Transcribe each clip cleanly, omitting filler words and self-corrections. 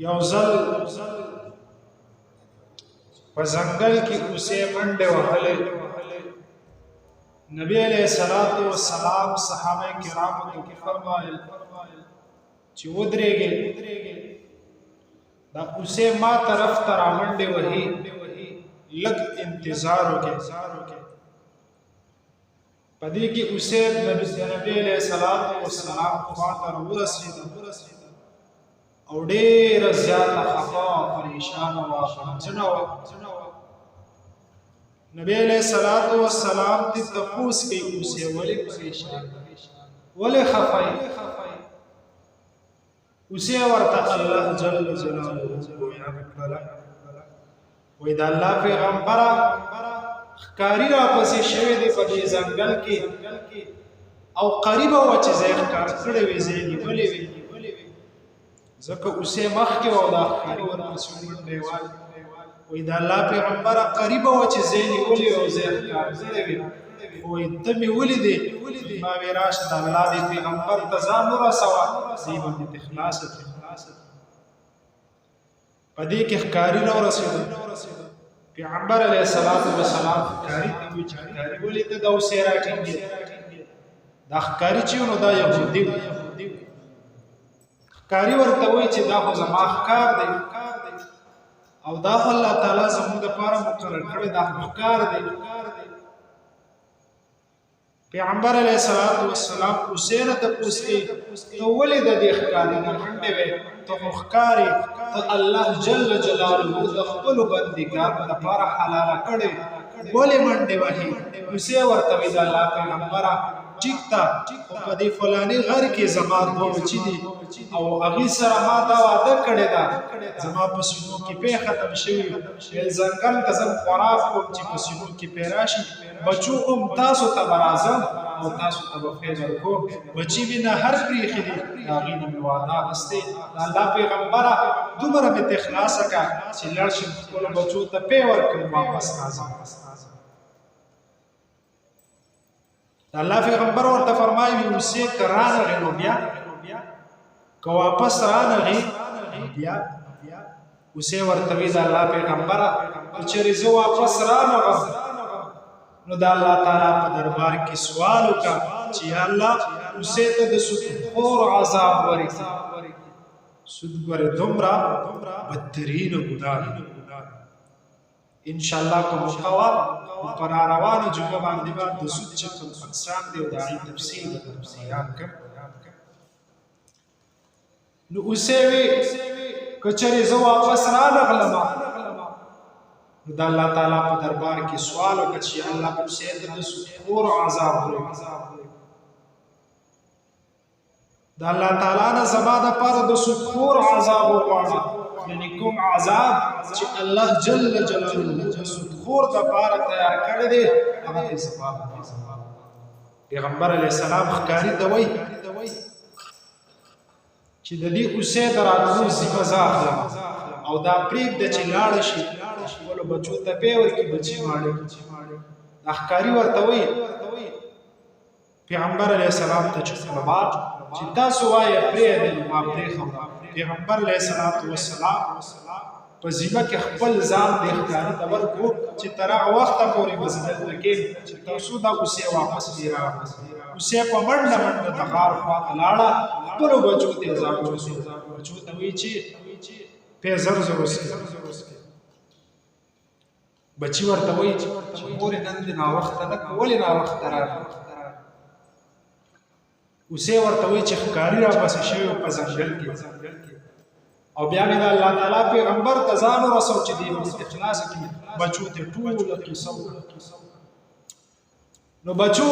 یو ځل په ځنګل کې اوسې منډې وهلې. نبی علیہ الصلوۃ والسلام صحابه کرامو ته فرمایل چې ودرېږئ، دا اوسې ما طرف ته را منډې وهي، لږ انتظار وکړئ. په دې کې اوسې نبی علیہ الصلوۃ والسلام خواته ورسېد او ډېره زیاته خفه او پریشانه وه، غمجنه وه. نبی علیہ الصلوۃ والسلام ته تپوس کوي اوسې ولې پریشان، ولې خفه یې؟ اوسې ورته الله جل جلاله بیان کړله، وایي د الله پیغمبره ښکاري راپسې شوی دی په دې ځنګل کې او قریبه وه چې ځای ښکار کړی وي، ځای نیولی وي، ځکه اوسې مخکې وه او دا ښکاري ورپسې منډې وهلې. وایي د الله پیغمبره قریبه وه چې ځای نیولی او ځای ښکار کړی وي، وایي ته مې ولیدې، ما وې راشه د الله دې پیغمبر ته ځان ورسوه، دی به مې خلاصه کړي. په دې کې ښکاري راورسېدو. پیغمبر علیه السلام ښکاري ته وایي چې ښکاري ولې ته دا اوسې راټینګې؟ دا ښکاري چې نو دا یهودي و. ښکاري ورته وایي چې دا خو زما ښکار دی او دا خو الله تعالی زموږ دپاره مقرر کړی، دا خو ښکار دی. پیغمبر علیه السلام اوسې نه تپوس کوي ته ولې د دې ښکاري نه منډې وې؟ ته خو ښکارې، ته الله جل جلاله د خپلو بندګانو دپاره حلاله کړې، ولې منډې وهې؟ اوسې ورته وایي د الله پیغمبره ټیک ده، خو په دې فلاني غر کې زما دوه بچي دي او هغې سره ما دا وعده کړې ده، زما په سینو کې پی ختم شوي، ځنګل ته زه خوراک کوم چې په سینو کې پی راشي، بچو هم تاسو ته به راځم او تاسو ته به پی ورکوم، بچي مې نه هر پرېښي دي، د هغې نه مې وعده اخیستې. د الله پیغمبره دومره مې ته خلاصه کړه چې لاړ شم خپلو بچو ته پی ورکړم، واپس راځم. د الله پیغمبر ورته فرمایي اوسې که رانغې نو بیا، که واپس رانغې بیا. اوسې ورته وایي د الله پیغمبره که چېرې زه واپس رانغم نو د الله تعالی په دربار کې سوال وکړه چې یا الله اوسې ته د سودخور عذاب ورکړي. سود ګورې دومره بدترینه ګناه ده. انشاءالله که موقع وه په راروانه جمعه باندې به د سود چې کوم اقسام دی او د هغې تفصیل به درته بیان کړم. نو اوسې وې که چېرې زه واپس رانغلمه نو د الله تعالی په دربار کې سوال وکړه چې یا الله اوسې ته د سودخور عذاب ورکړي. د الله تعالی نه زما دپاره د سودخور عذاب وغواړه، یعنې کوم عذاب چې الله جل جلاله د سودخور دپاره تیار کړی دی هغه ته زما وکړه. پیغمبر علیه السلام ښکاري ته وایي چې د دې اوسې د راتلو ذمه زه اخلم او دا پرېږده چې لاړه شي خپلو بچو ته پی ورکړي، بچي ماړه کړي. دا ښکاري ورته وایي پیغمبر علیه السلام ته چې طلبات چې تاسو وایه پرېږدئ ما پرېښوده. پیغمبر علیه السلام په ذمه کې خپل ځان دې ښکاري ته ورکړو چې تر هغه وخته پورې به زه دلته کښېنم چې تاسو دا اوسې واپس دې راوړئ. اوسې په منډه منډه د غار خواته لاړه، خپلو بچو ته یې ځان ورسېد. بچو ته وایي چې پی زر زر وسکئ. بچي ورته وایي چې مورې نن دې ناوخته ده که ولې ناوخته راغلې؟ اوسې ورته وایي چې ښکاري راپسې شوی په ځنګل کې او بیا مې د الله تعالی پیغمبر ته ځان ورسو چې دې به دې خلاصه کړي. بچو ته ټوله قصه وکړه. نو بچو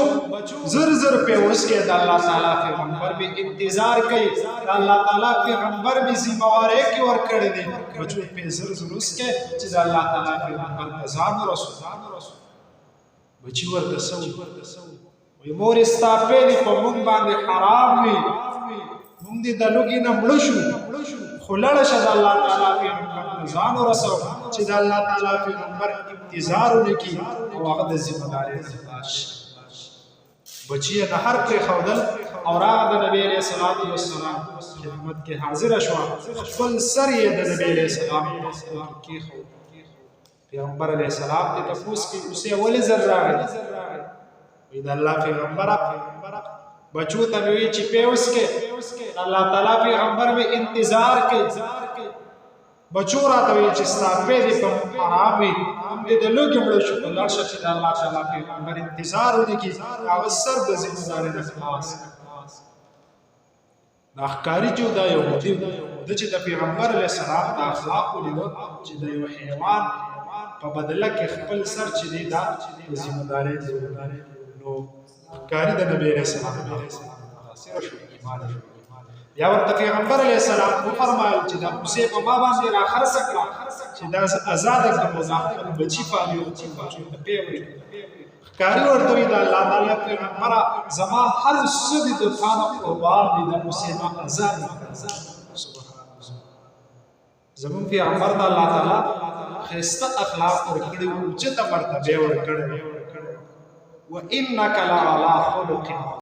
زر زر پې وسکې د الله تعالی پیغمبر مې انتظار کوي، د الله تعالی پیغمبر مې ذمهوارۍ کې ورکړی دی. بچو پې زر زر وسکې چې د الله تعالی پیغمبر ته ځان ورسو. بچي ورته څه وایي مورې ستا پې دې په موږ باندې حرام وي، موږ دې د لوږې نه مړه شو، خو لاړه شه د الله تعالی پیغمبر ته ځان ورسو چې د الله تعالی پیغمبر انتظار ونه کړي او هغه د ذمهدارۍ نه خلاص شي. بچی نهر پرېښودل او راغله د نبي علیه السلام خدمت کې حاضر شو خپل سر یې د نبی علیہ السلام کې خو پیغمبر علیہ السلام ته تفوس کې اوسه ولې زر راغی وی د الله پیغمبر بچو ته وی چې پیوس کې الله تعالی پیغمبر به انتظار کوي بچو راته وی چې ستاسو دې په آرامي دې د لوګي مړ شو الله شته د الله تعالی پیغمبر انتظار وکړي هغه سر د ذمہداري نه خلاص دا ښکاری چې دا یو موټیو د چې د پیغمبر علیه السلام د اخلاقو لیدو چې د یو حیوان په بدله کې خپل سر چې دی دا د ذمہداري نو ښکاری د نبی علیه السلام یا ورته پیغمبر علیه السلام فرمایل چې دا کوسه په ما باندې را خرڅ کړه چې دا آزاد کړم خپل بچی پالیو چې په پیوي ښکاری ورته وی دا الله تعالی پیغمبر زما هر څه د ثانه قربان دي د کوسه ما آزاد زمون پیغمبر د الله تعالی خسته اخلاق ورکړي او چې ته مرتبه ورکړي وانک لعلى خلق